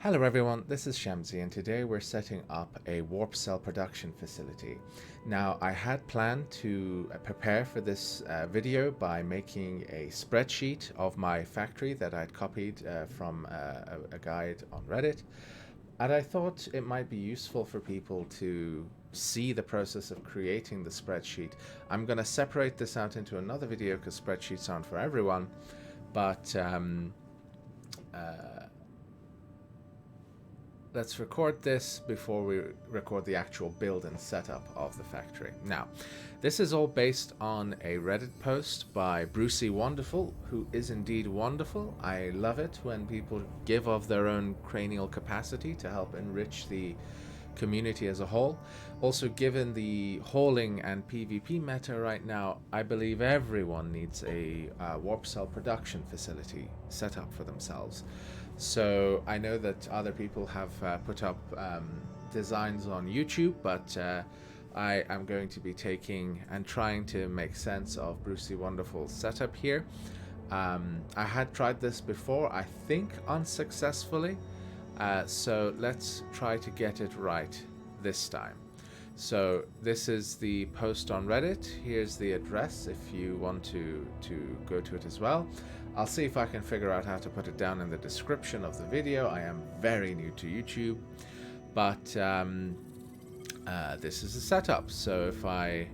Hello everyone, this is Shamsi and today we're setting up a warp cell production facility. Now I had planned to prepare for this video by making a spreadsheet of my factory that I'd copied from a guide on Reddit, and I thought it might be useful for people to see the process of creating the spreadsheet. I'm going to separate this out into another video because spreadsheets aren't for everyone, but let's record this before we record the actual build and setup of the factory. Now, this is all based on a Reddit post by bruciwonderful, who is indeed wonderful. I love it when people give of their own cranial capacity to help enrich the community as a whole. Also, given the hauling and PvP meta right now, I believe everyone needs a warp cell production facility set up for themselves. So I know that other people have put up designs on YouTube, but I am going to be taking and trying to make sense of Brucey Wonderful's setup here. I had tried this before, I think unsuccessfully, so let's try to get it right this time. So this is the post on Reddit. Here's the address if you want to go to it as well. I'll see if I can figure out how to put it down in the description of the video. I am very new to YouTube, but this is a setup. So if I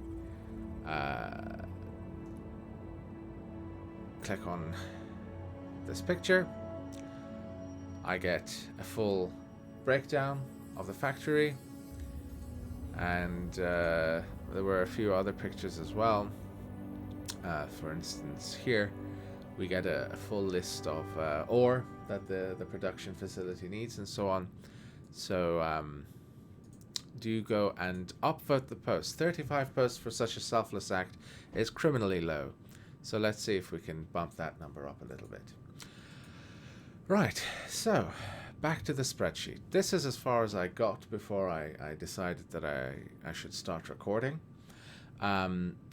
click on this picture, I get a full breakdown of the factory, and there were a few other pictures as well. For instance, here we get a full list of ore that the production facility needs and so on. So do go and upvote the post. 35 posts for such a selfless act is criminally low. So let's see if we can bump that number up a little bit. Right, so back to the spreadsheet. This is as far as I got before I decided that I should start recording.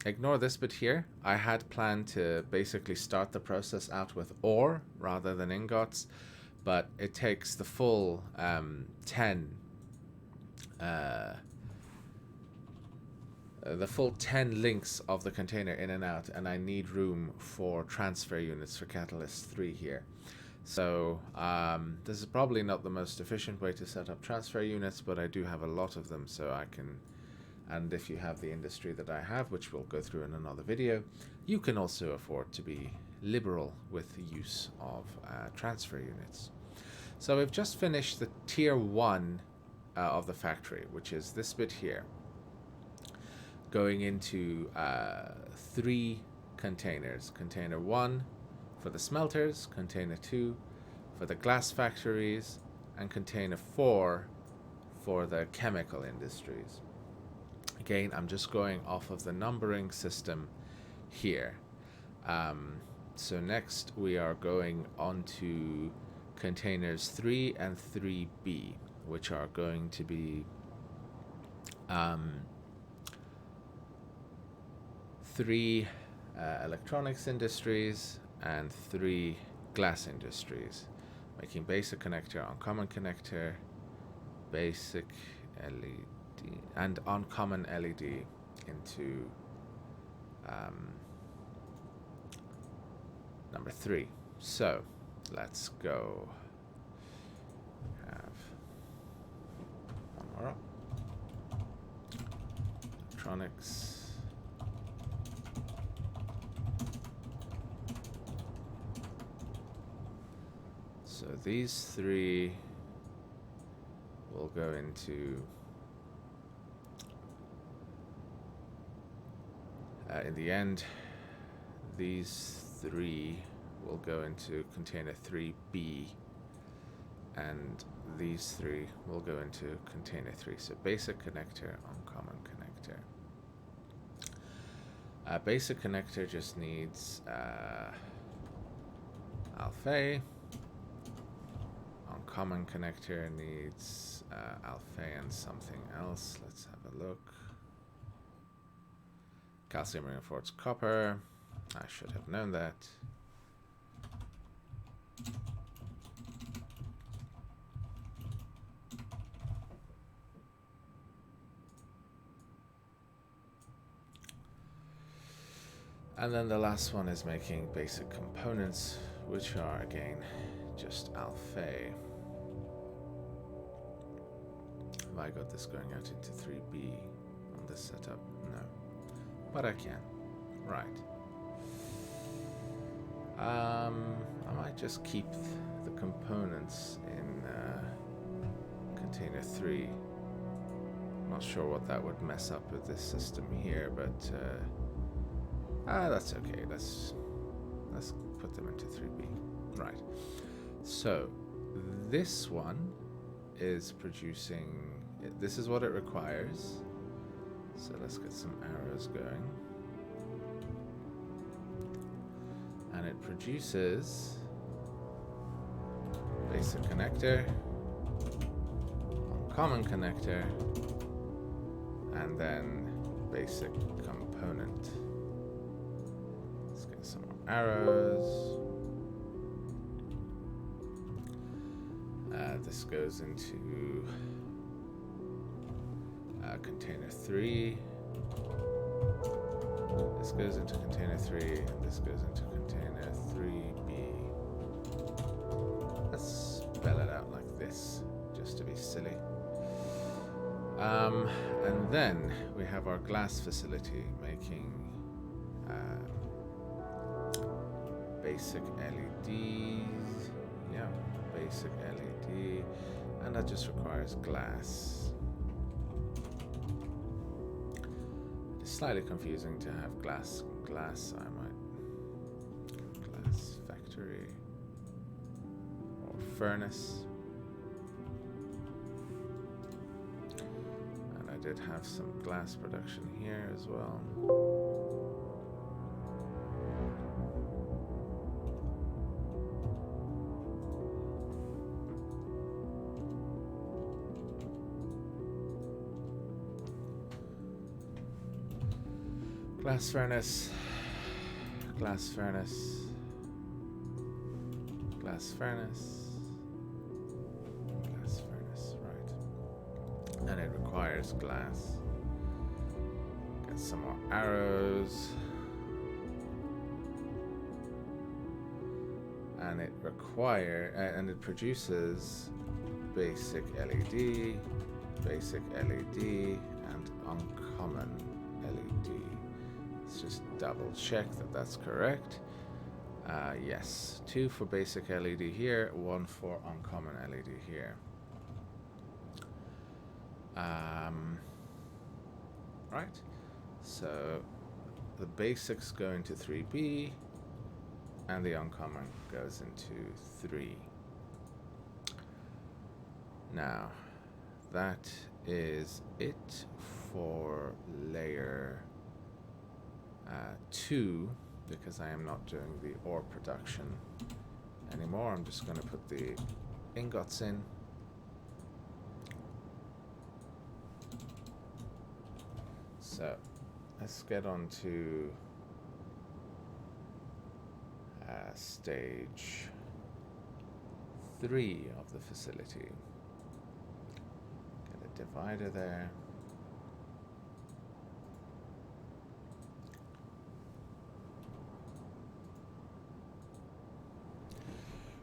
Ignore this bit here. I had planned to basically start the process out with ore rather than ingots, but it takes the full 10 links of the container in and out, and I need room for transfer units for Catalyst 3 here. So this is probably not the most efficient way to set up transfer units, but I do have a lot of them, so I can. And if you have the industry that I have, which we'll go through in another video, you can also afford to be liberal with the use of transfer units. So we've just finished the tier 1 of the factory, which is this bit here, going into 3 containers. Container 1 for the smelters, container 2 for the glass factories, and container 4 for the chemical industries. Again, I'm just going off of the numbering system here. So next we are going on to containers 3 and 3B, which are going to be 3 electronics industries and 3 glass industries, making basic connector, uncommon connector, basic LED, and uncommon LED into number 3. So let's go have one more up. Electronics. So these 3 will go into in the end, these 3 will go into container 3B, and these 3 will go into container 3. So basic connector, uncommon connector. Basic connector just needs alpha. Uncommon connector needs alpha and something else. Let's have a look. Calcium reinforced copper. I should have known that. And then the last one is making basic components, which are again just alpha. Have I got this going out into 3B on this setup? No. But I can. Right. I might just keep the components in container 3. I'm not sure what that would mess up with this system here, but that's okay. Let's put them into 3B. Right. So this one is producing. This is what it requires. So let's get some arrows going. And it produces basic connector, common connector, and then basic component. Let's get some more arrows. This goes into container 3. This goes into container 3, and this goes into container 3B. Let's spell it out like this, just to be silly. And then we have our glass facility making basic LEDs. Yeah, basic LED, and that just requires glass. Slightly confusing to have glass. I might glass factory or furnace. And I did have some glass production here as well. Glass furnace, glass furnace, glass furnace, glass furnace, right. And it requires glass. Get some more arrows. And it and it produces basic LED, and uncommon LED. Let's just double check that that's correct. Yes, 2 for basic LED here, 1 for uncommon LED here. Right, so the basics go into 3B and the uncommon goes into 3. Now, that is it for layer 2, because I am not doing the ore production anymore. I'm just going to put the ingots in. So let's get on to stage 3 of the facility. Get a divider there.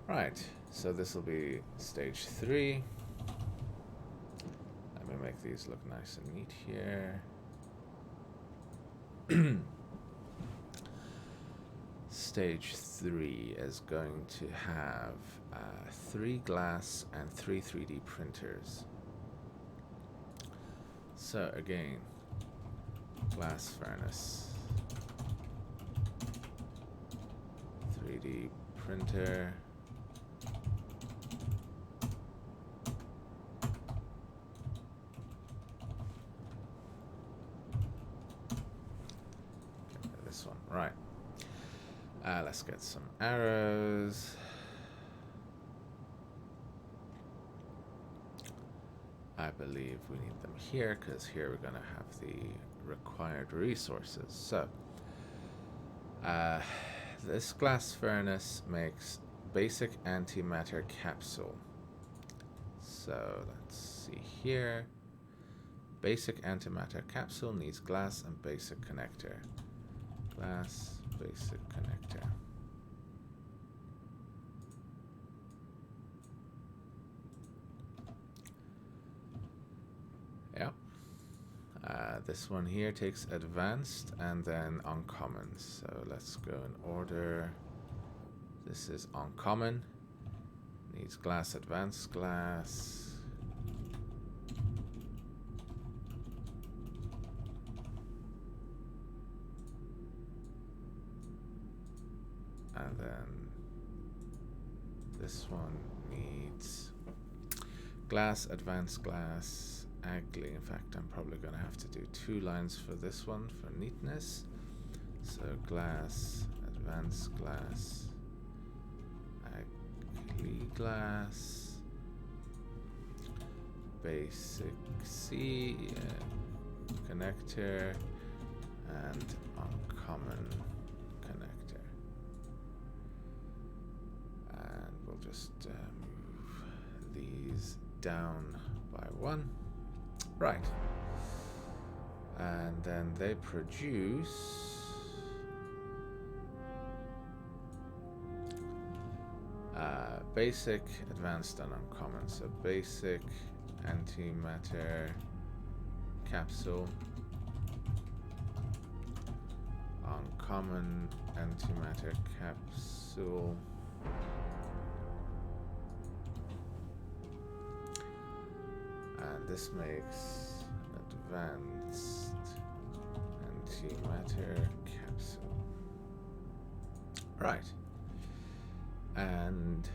Right, so this will be stage 3. Let me make these look nice and neat here. Stage 3 is going to have 3 glass and 3 3D printers. So again, glass furnace, 3D printer, this one, right. Let's get some arrows. I believe we need them here, because here we're going to have the required resources. So, this glass furnace makes basic antimatter capsule. So, let's see here. Basic antimatter capsule needs glass and basic connector. Glass, basic connector. Yeah. This one here takes advanced and then uncommon. So let's go in order. This is uncommon. Needs glass, advanced glass. And then this one needs glass, advanced glass, ugly. In fact, I'm probably going to have to do 2 lines for this one for neatness. So glass, advanced glass, ugly glass, basic C connector, and uncommon connector. And we'll just move these down by 1. Right. And then they produce basic, advanced, and uncommon. So basic antimatter capsule, uncommon antimatter capsule, and this makes advanced antimatter capsule. Right. And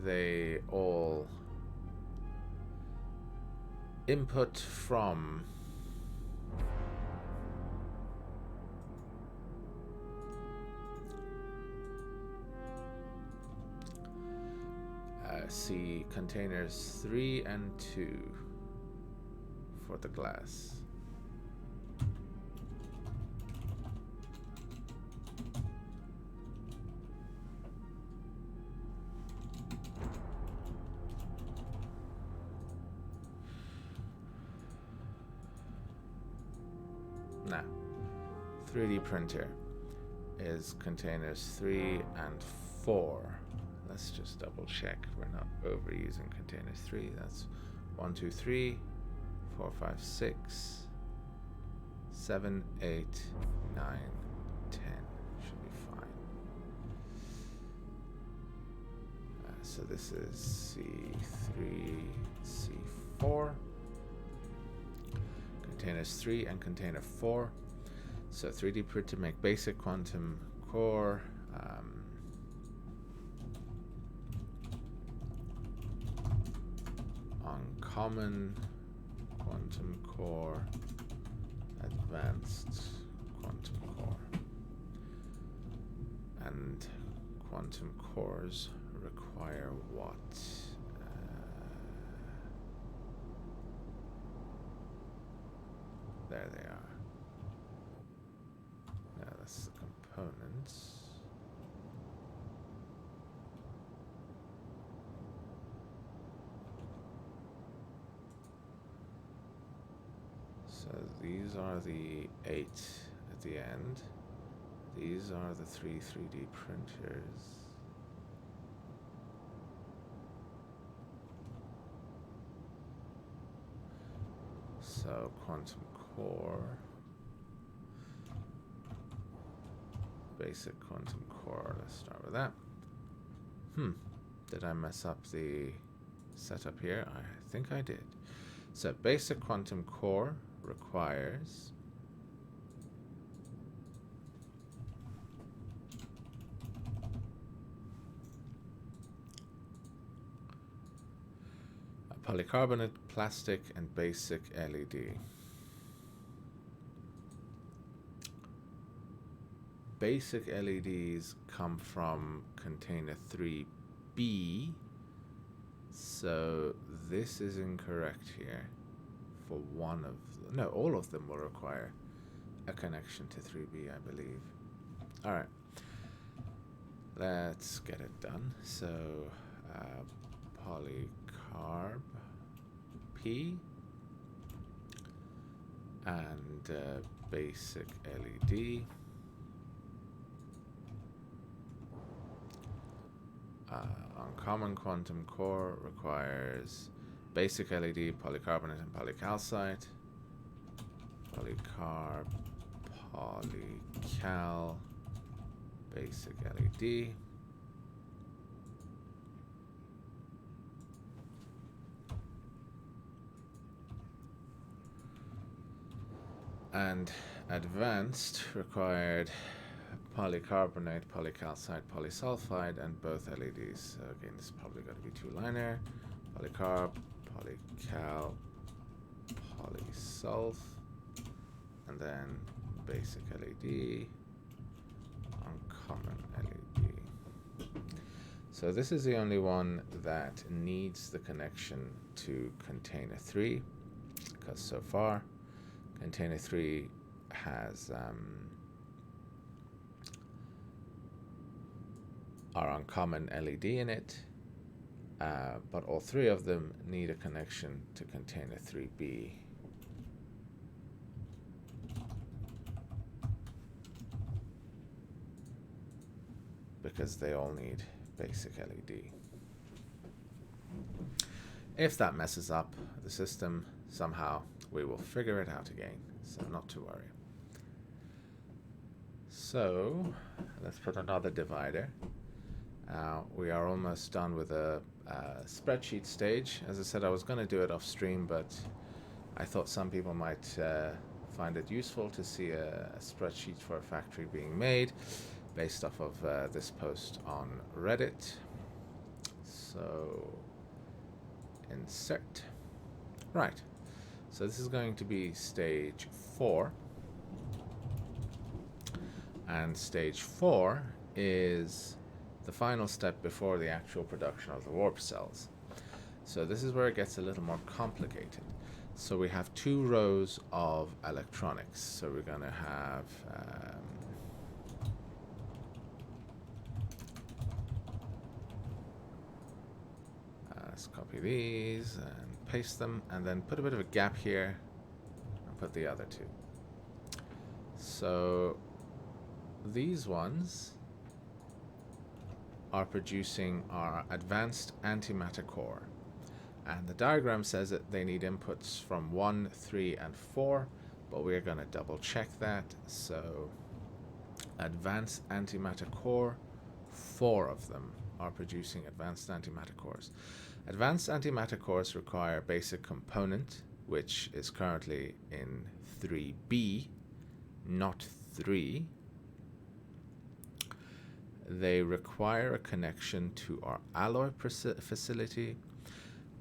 they all input from C containers 3 and 2 for the glass. Now, 3D printer is containers 3 and 4. Let's just double check we're not overusing containers 3. That's 1, 2, 3, 4, 5, 6, 7, 8, 9, 10. Should be fine. So this is C3, C4. Containers 3 and container 4. So 3D printer make basic quantum core. Uncommon quantum core, advanced quantum core, and quantum cores require what? There they are. Now that's the components. So these are the 8 at the end. These are the 3 3D printers. So quantum core, basic quantum core, let's start with that. Did I mess up the setup here? I think I did. So basic quantum core requires a polycarbonate, plastic, and basic LED. Basic LEDs come from container 3B, so this is incorrect here. For one of them, no, all of them will require a connection to 3B, I believe. All right, let's get it done. So polycarb P and basic LED. Uncommon quantum core requires basic LED, polycarbonate, and polycalcite. Polycarb, polycal, basic LED. And advanced required polycarbonate, polycalcite, polysulfide, and both LEDs. So again, this is probably going to be two-liner. Polycarb, polycal, polysulf, and then basic LED, uncommon LED. So this is the only one that needs the connection to container 3, because so far container 3 has our uncommon LED in it, but all 3 of them need a connection to container 3B. Because they all need basic LED. If that messes up the system somehow, we will figure it out again, so not to worry. So let's put another divider. We are almost done with a spreadsheet stage. As I said, I was going to do it off stream, but I thought some people might find it useful to see a spreadsheet for a factory being made based off of this post on Reddit. So insert. Right. So this is going to be stage 4. And stage 4 is the final step before the actual production of the warp cells. So this is where it gets a little more complicated. So we have 2 rows of electronics. So we're going to have let's copy these and paste them, and then put a bit of a gap here and put the other 2. So these ones are producing our advanced antimatter core, and the diagram says that they need inputs from 1, 3, and 4, but we're going to double check that. So advanced antimatter core, 4 of them are producing advanced antimatter cores. Advanced antimatter cores require basic component, which is currently in 3B, not 3. They require a connection to our alloy facility,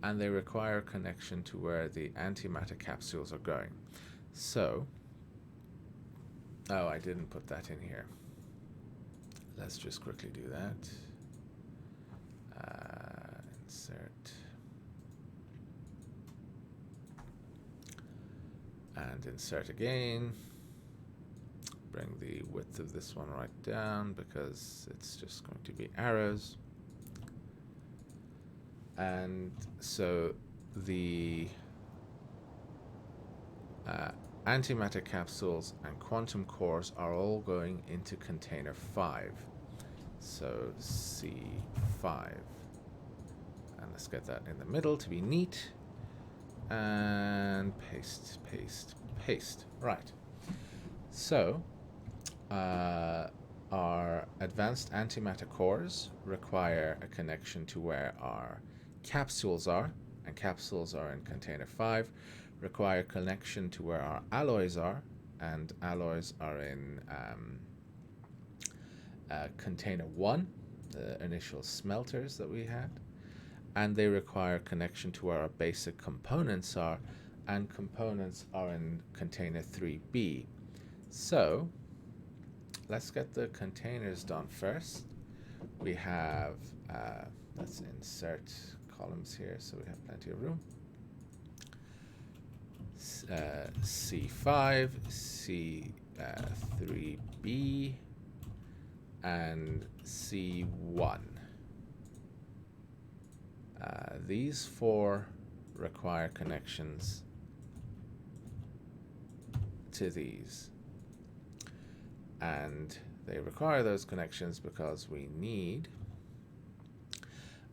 and they require a connection to where the antimatter capsules are going. So, oh, I didn't put that in here. Let's just quickly do that. Insert. And insert again. Bring the width of this one right down because it's just going to be arrows. And so the antimatter capsules and quantum cores are all going into container 5. So C5. And let's get that in the middle to be neat. And paste, paste, paste. Right. So our advanced antimatter cores require a connection to where our capsules are, and capsules are in container 5, require connection to where our alloys are, and alloys are in container 1, the initial smelters that we had, and they require connection to where our basic components are, and components are in container 3B. So let's get the containers done first. We have, let's insert columns here so we have plenty of room. C5, C3B, and C1. These 4 require connections to these. And they require those connections because we need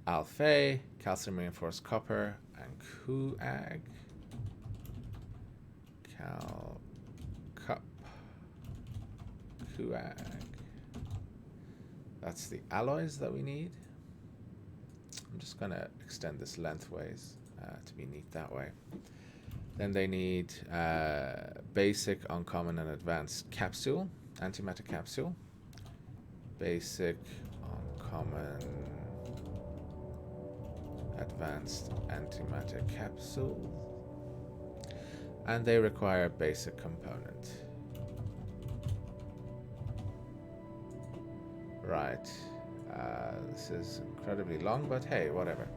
alpha, calcium reinforced copper, and coag. Cup. Coag. That's the alloys that we need. I'm just going to extend this lengthways to be neat that way. Then they need basic, uncommon, and advanced capsule, antimatter capsule. Basic, uncommon, advanced antimatter capsule. And they require basic component. Right. This is incredibly long, but hey, whatever.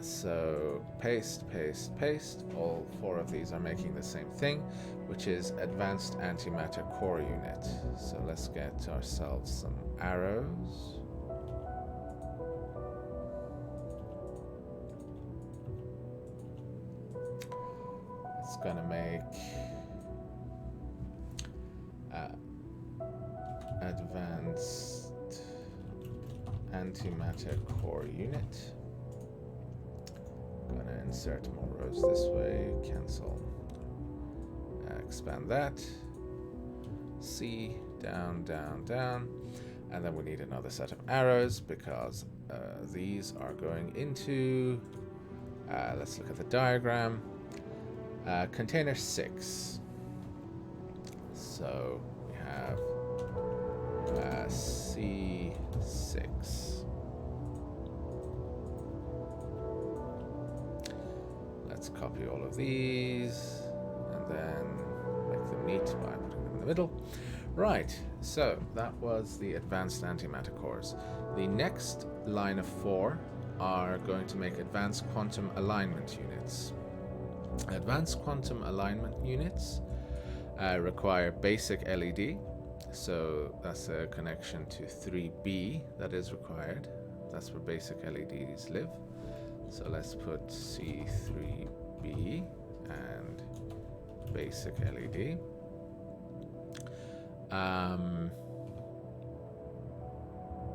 So paste, paste, paste. All 4 of these are making the same thing, which is advanced antimatter core unit. So let's get ourselves some arrows. It's gonna make advanced antimatter core unit. Gonna insert more rows this way, cancel, expand that, C, down, down, down, and then we need another set of arrows because these are going into, let's look at the diagram, container 6. So we have C6. Let's copy all of these and then make them neat by putting them in the middle. Right, so that was the advanced antimatter cores. The next line of 4 are going to make advanced quantum alignment units. Advanced quantum alignment units require basic LED, so that's a connection to 3B that is required. That's where basic LEDs live. So let's put C3B and basic LED.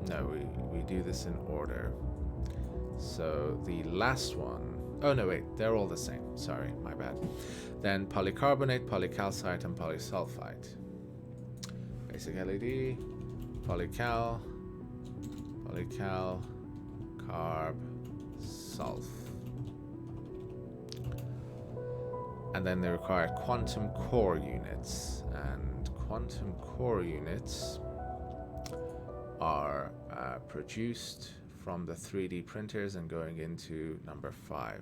No, we do this in order. So the last one, oh no wait, they're all the same, sorry, my bad. Then polycarbonate, polycalcite, and polysulfite. Basic LED, polycal, carb, sulf. And then they require quantum core units, and quantum core units are produced from the 3D printers and going into number 5.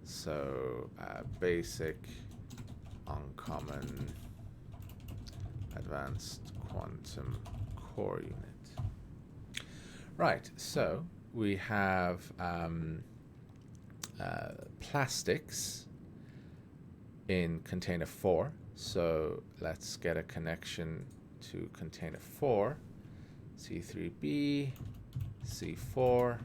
So basic, uncommon, advanced quantum core unit. Right, so we have plastics in container 4. So let's get a connection to container 4. C3B, C4,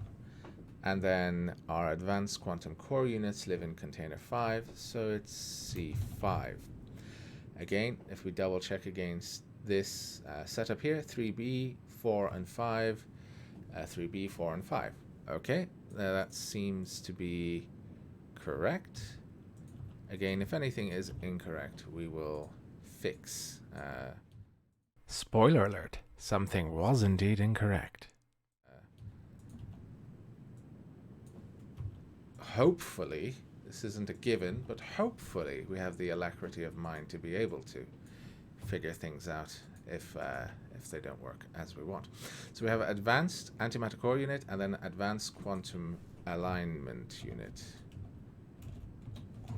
and then our advanced quantum core units live in container 5, so it's C5. Again, if we double check against this setup here, 3B, 4 and 5, 3B, 4 and 5. Okay, that seems to be correct. Again, if anything is incorrect, we will fix. Spoiler alert, something was indeed incorrect. Hopefully, this isn't a given, but hopefully we have the alacrity of mind to be able to figure things out if they don't work as we want. So we have advanced antimatter core unit and then advanced quantum alignment unit.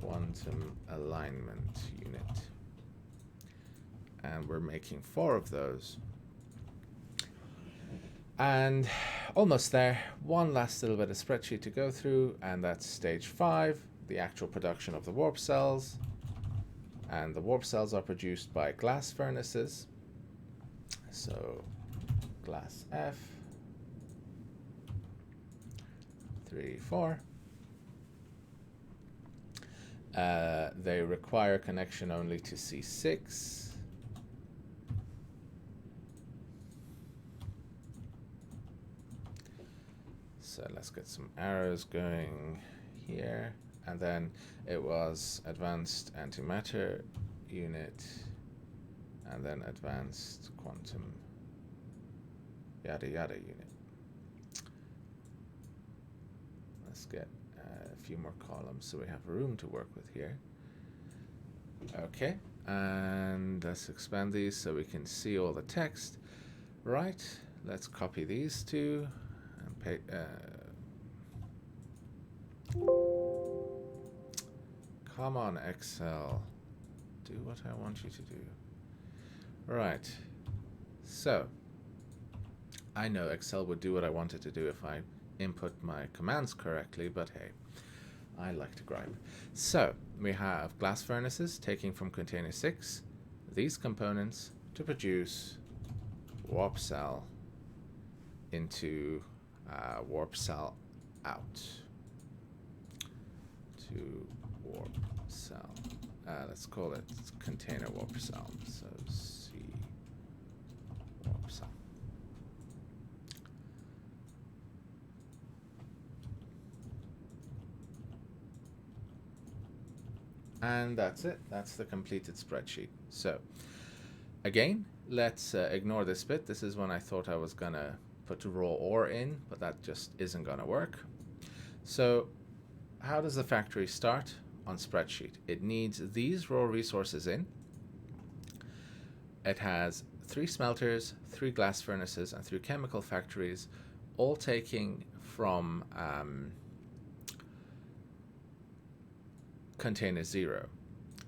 Quantum alignment unit. And we're making 4 of those. And almost there. One last little bit of spreadsheet to go through, and that's stage 5, the actual production of the warp cells. And the warp cells are produced by glass furnaces. So glass F, 3, 4. They require connection only to C6. So let's get some arrows going here. And then it was advanced antimatter unit, and then advanced quantum yada yada unit. Let's get a few more columns so we have room to work with here. Okay, and let's expand these so we can see all the text. Right, let's copy these two and paste. Come on, Excel. Do what I want you to do. Right. So, I know Excel would do what I wanted to do if I input my commands correctly, but hey, I like to gripe. So, we have glass furnaces taking from container 6 these components to produce warp cell into warp cell out to warp cell. Let's call it container warp cell. So C warp cell. And that's it. That's the completed spreadsheet. So again, let's ignore this bit. This is when I thought I was gonna put raw ore in, but that just isn't gonna work. So how does the factory start on Spreadsheet? It needs these raw resources in. It has 3 smelters, 3 glass furnaces, and 3 chemical factories, all taking from container 0,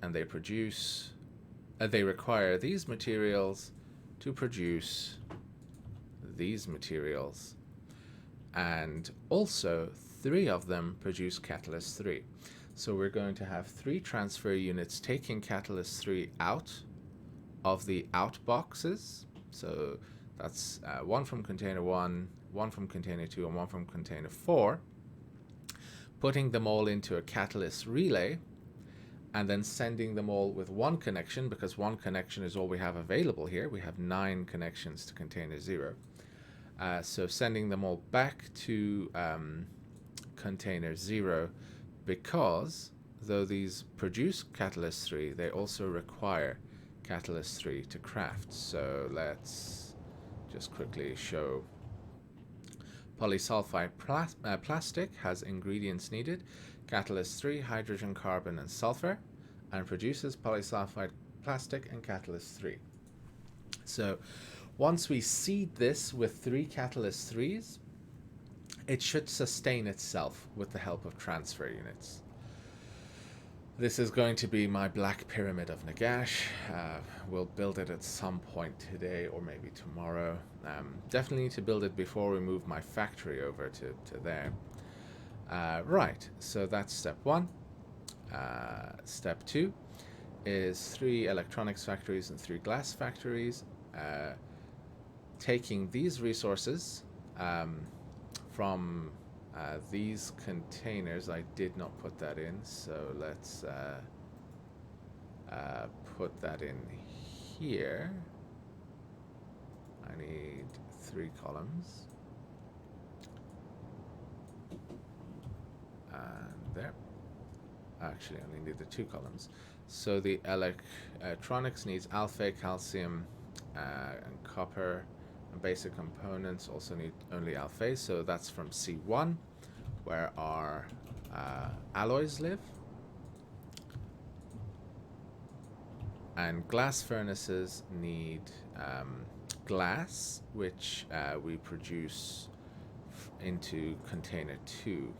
and they produce. They require these materials to produce these materials, and also 3 of them produce catalyst 3. So we're going to have 3 transfer units taking catalyst 3 out of the out boxes. So that's 1 from container 1, 1 from container 2, and 1 from container 4, putting them all into a catalyst relay, and then sending them all with 1 connection, because 1 connection is all we have available here. We have 9 connections to container 0. So sending them all back to container 0, because though these produce catalyst 3, they also require catalyst 3 to craft. So let's just quickly show. Polysulfide plastic has ingredients needed: catalyst 3, hydrogen, carbon, and sulfur, and produces polysulfide plastic and catalyst 3. So once we seed this with 3 catalyst 3s, it should sustain itself with the help of transfer units. This is going to be my black pyramid of Nagash. We'll build it at some point today or maybe tomorrow. Definitely need to build it before we move my factory over to there. Right, so that's step 1. Step 2 is 3 electronics factories and 3 glass factories, taking these resources from these containers. I did not put that in, so let's put that in here. I need 3 columns. And there. Actually, I only need the 2 columns. So the electronics needs alpha, calcium, and copper. And basic components also need only alpha, so that's from C1, where our alloys live. And glass furnaces need glass, which we produce into container 2.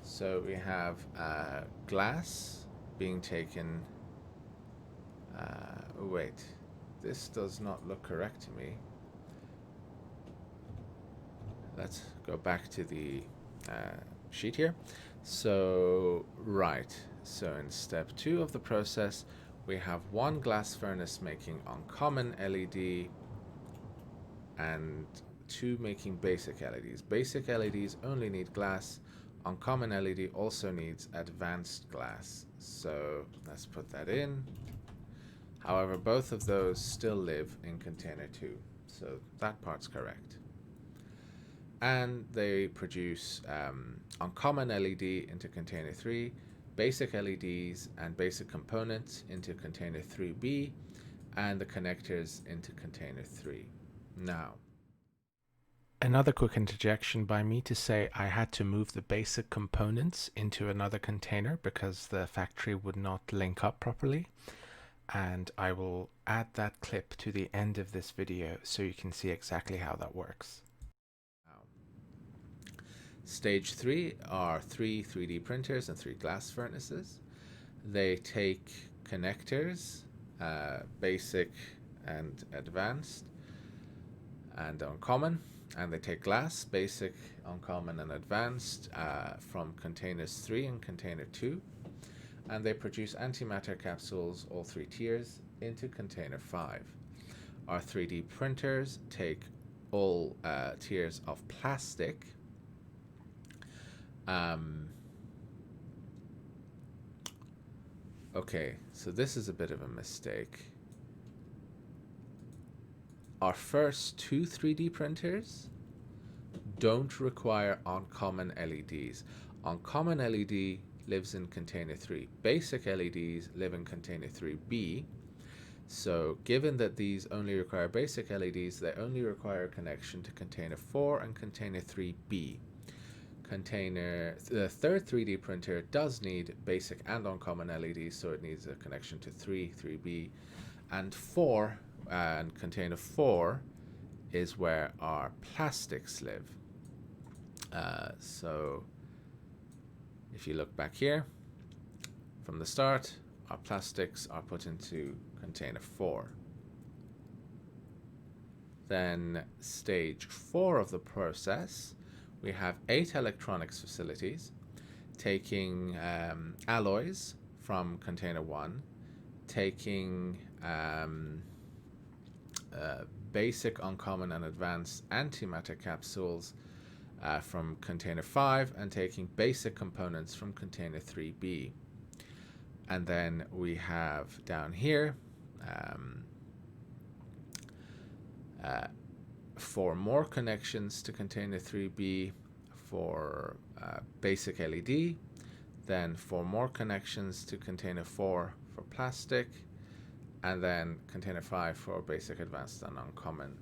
So we have glass being taken. Wait, this does not look correct to me. Let's go back to the sheet here. So, right. So in step 2 of the process, we have 1 glass furnace making uncommon LED and 2 making basic LEDs. Basic LEDs only need glass. Uncommon LED also needs advanced glass. So let's put that in. However, both of those still live in container 2, so that part's correct. And they produce uncommon LED into container 3, basic LEDs and basic components into container 3B, and the connectors into container 3. Now, another quick interjection by me to say I had to move the basic components into another container because the factory would not link up properly. And I will add that clip to the end of this video so you can see exactly how that works. Stage 3 are 3 3D printers and 3 glass furnaces. They take connectors, basic and advanced and uncommon, and they take glass, basic, uncommon and advanced from containers 3 and container 2, and they produce antimatter capsules, all 3 tiers, into container 5. Our 3D printers take all tiers of plastic, okay, so this is a bit of a mistake. Our first 2 3D printers don't require uncommon LEDs. Uncommon LED lives in container 3. Basic LEDs live in container 3B. So given that these only require basic LEDs, they only require a connection to container 4 and container 3B. The third 3D printer does need basic and uncommon LEDs, so it needs a connection to 3, 3B, and 4, and container 4 is where our plastics live. So if you look back here, from the start, our plastics are put into container 4. Then stage 4 of the process, we have 8 electronics facilities taking alloys from container 1, taking basic, uncommon and advanced antimatter capsules from container 5, and taking basic components from container 3B. And then we have down here 4 more connections to container 3B for basic LED, then 4 more connections to container 4 for plastic, and then container 5 for basic, advanced and uncommon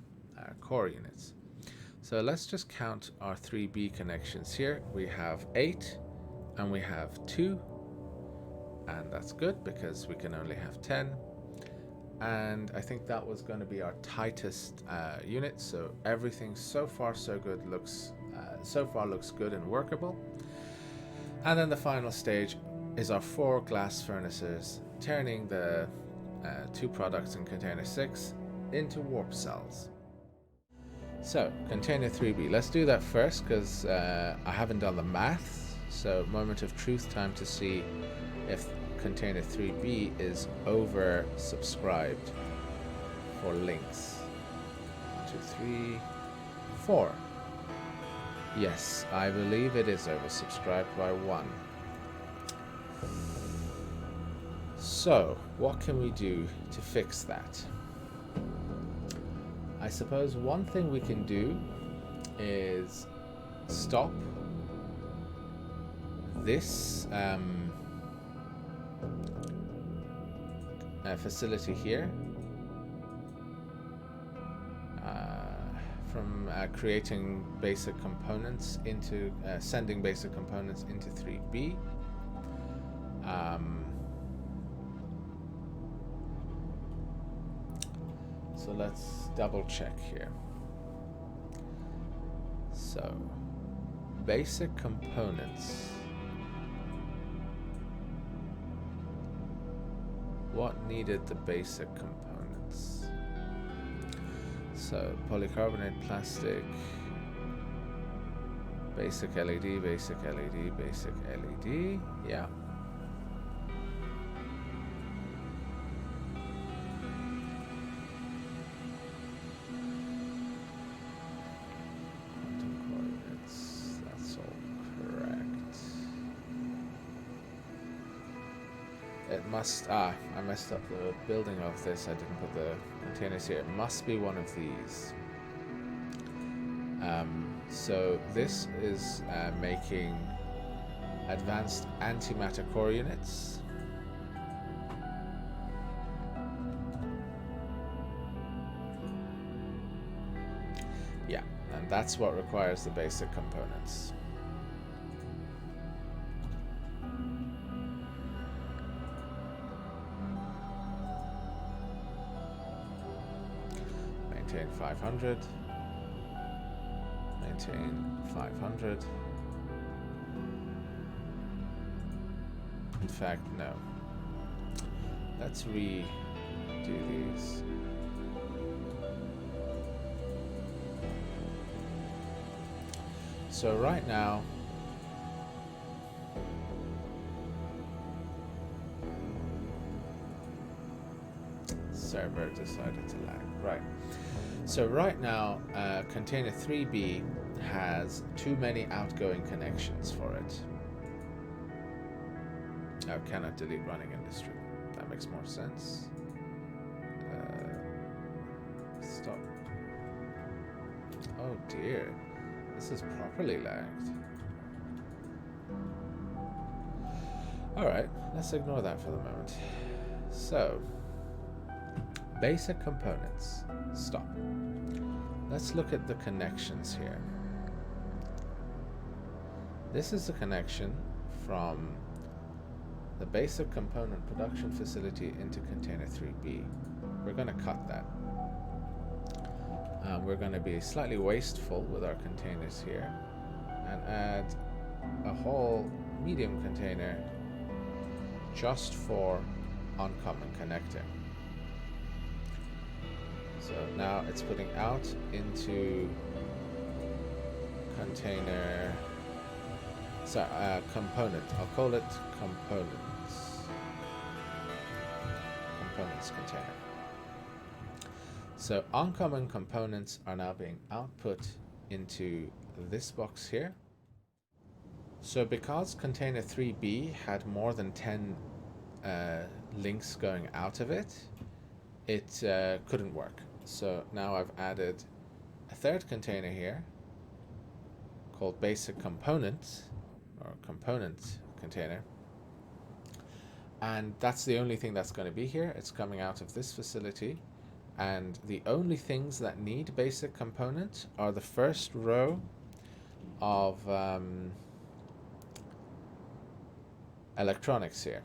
core units. So let's just count our 3B connections here. We have 8 and we have 2, and that's good because we can only have 10. And I think that was going to be our tightest unit. So everything so far so good looks good and workable. And then the final stage is our 4 glass furnaces, turning the 2 products in container 6 into warp cells. So container 3B, let's do that first because I haven't done the math. So moment of truth time to see if container 3B is oversubscribed for links. 1, 2, 3, 4. Yes, I believe it is oversubscribed by 1. So, what can we do to fix that? I suppose one thing we can do is stop this facility here from creating basic components into sending basic components into 3B. So let's double check here. So basic components. What needed the basic components? So polycarbonate, plastic, basic LED, basic LED, basic LED. Yeah. Quantum coordinates, that's all correct. must, I messed up the building of this. I didn't put the containers here. It must be one of these. So this is making advanced antimatter core units. Yeah, and that's what requires the basic components. Maintain 500. Maintain 500. In fact, no. Let's redo these. So right now, server decided to lag. Right. So right now, container 3B has too many outgoing connections for it. Now, cannot delete running industry. That makes more sense. Stop. Oh dear. This is properly lagged. Alright, let's ignore that for the moment. So, basic components. Stop. Let's look at the connections here. This is the connection from the basic component production facility into container 3B. We're going to cut that. We're going to be slightly wasteful with our containers here and add a whole medium container just for oncoming connecting. So now it's putting out into container, component. I'll call it components. Components container. So oncoming components are now being output into this box here. So because container 3B had more than 10 links going out of it, it couldn't work. So now I've added a third container here called basic components, or component container. And that's the only thing that's going to be here. It's coming out of this facility. And the only things that need basic component are the first row of electronics here.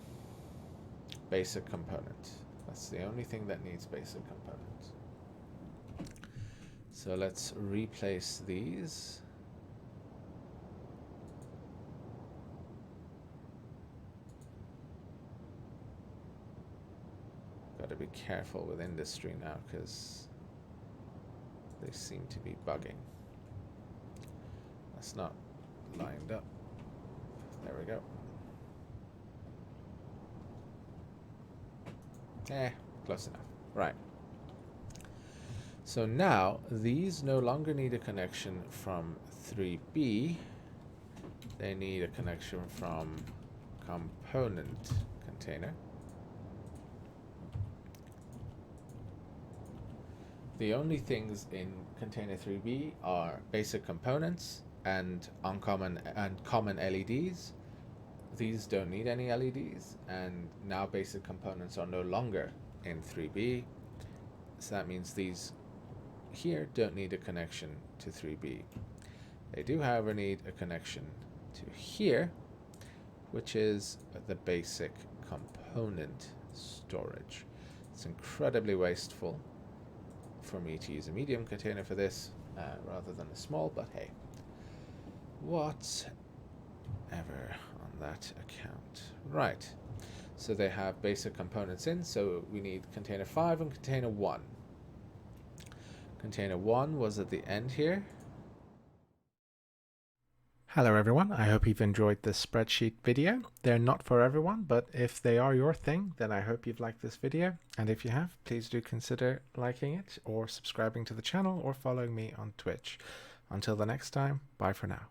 Basic component. That's the only thing that needs basic component. So let's replace these. Got to be careful with industry now because they seem to be bugging. That's not lined up. There we go. Close enough. Right. So now these no longer need a connection from 3B. They need a connection from component container. The only things in container 3B are basic components and uncommon and common LEDs. These don't need any LEDs, and now basic components are no longer in 3B. So that means these here don't need a connection to 3B. They do, however, need a connection to here, which is the basic component storage. It's incredibly wasteful for me to use a medium container for this rather than a small, but hey, whatever on that account. Right, so they have basic components in, so we need container 5 and container 1. Container 1 was at the end here. Hello everyone, I hope you've enjoyed this spreadsheet video. They're not for everyone, but if they are your thing, then I hope you've liked this video. And if you have, please do consider liking it or subscribing to the channel or following me on Twitch. Until the next time, bye for now.